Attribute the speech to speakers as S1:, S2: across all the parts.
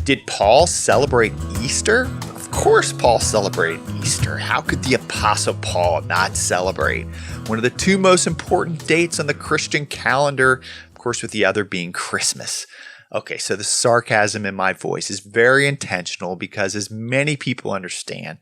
S1: Did Paul celebrate Easter? Of course Paul celebrated Easter. How could the Apostle Paul not celebrate one of the two most important dates on the Christian calendar, of course with the other being Christmas? Okay, so the sarcasm in my voice is very intentional because, as many people understand,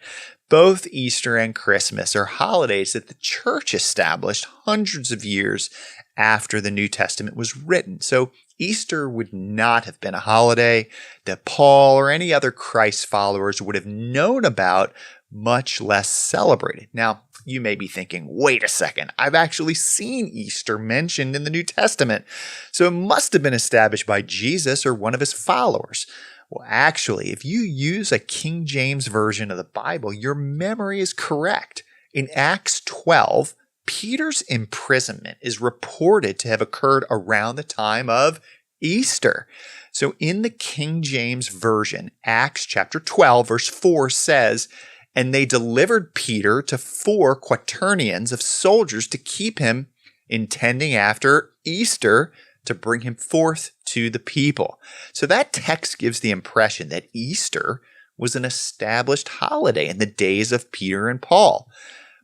S1: both Easter and Christmas are holidays that the church established hundreds of years after the New Testament was written. So Easter would not have been a holiday that Paul or any other Christ followers would have known about, much less celebrated. Now, you may be thinking, wait a second, I've actually seen Easter mentioned in the New Testament, so it must have been established by Jesus or one of his followers. Well, actually, if you use a King James version of the Bible, your memory is correct. In Acts 12, Peter's imprisonment is reported to have occurred around the time of Easter. So in the King James Version, Acts chapter 12, verse 4 says, "And they delivered Peter to 4 quaternions of soldiers to keep him, intending after Easter to bring him forth to the people." So that text gives the impression that Easter was an established holiday in the days of Peter and Paul.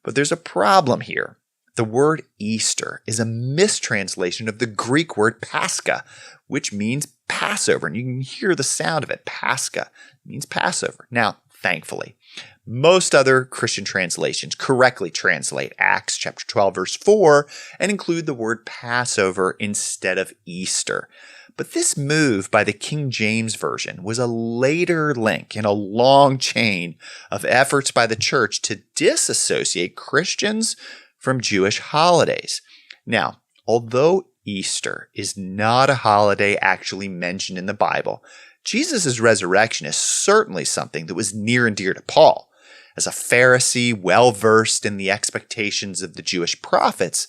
S1: But there's a problem here. The word Easter is a mistranslation of the Greek word Pascha, which means Passover. And you can hear the sound of it. Pascha means Passover. Now, thankfully, most other Christian translations correctly translate Acts chapter 12, verse 4 and include the word Passover instead of Easter. But this move by the King James Version was a later link in a long chain of efforts by the church to disassociate Christians from Jewish holidays. Now, although Easter is not a holiday actually mentioned in the Bible, Jesus' resurrection is certainly something that was near and dear to Paul. As a Pharisee well-versed in the expectations of the Jewish prophets,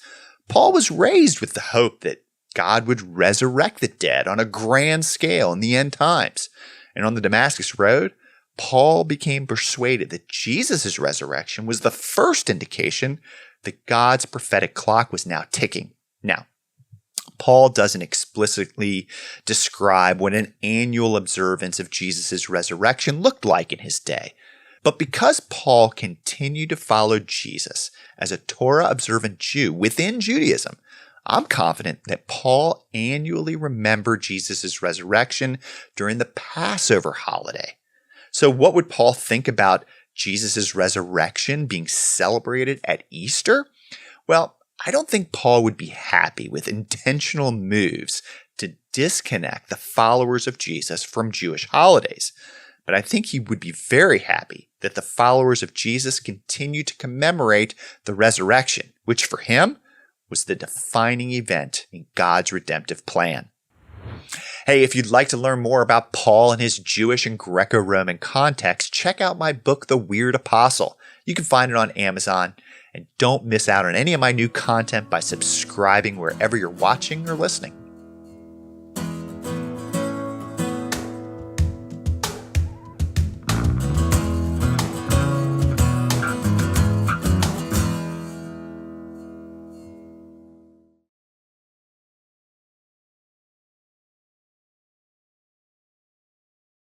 S1: Paul was raised with the hope that God would resurrect the dead on a grand scale in the end times. And on the Damascus Road, Paul became persuaded that Jesus' resurrection was the first indication that God's prophetic clock was now ticking. Now, Paul doesn't explicitly describe what an annual observance of Jesus' resurrection looked like in his day. But because Paul continued to follow Jesus as a Torah-observant Jew within Judaism, I'm confident that Paul annually remembered Jesus' resurrection during the Passover holiday. So what would Paul think about Jesus' resurrection being celebrated at Easter? Well, I don't think Paul would be happy with intentional moves to disconnect the followers of Jesus from Jewish holidays. But I think he would be very happy that the followers of Jesus continue to commemorate the resurrection, which for him was the defining event in God's redemptive plan. Hey, if you'd like to learn more about Paul and his Jewish and Greco-Roman context, check out my book, The Weird Apostle. You can find it on Amazon. And don't miss out on any of my new content by subscribing wherever you're watching or listening.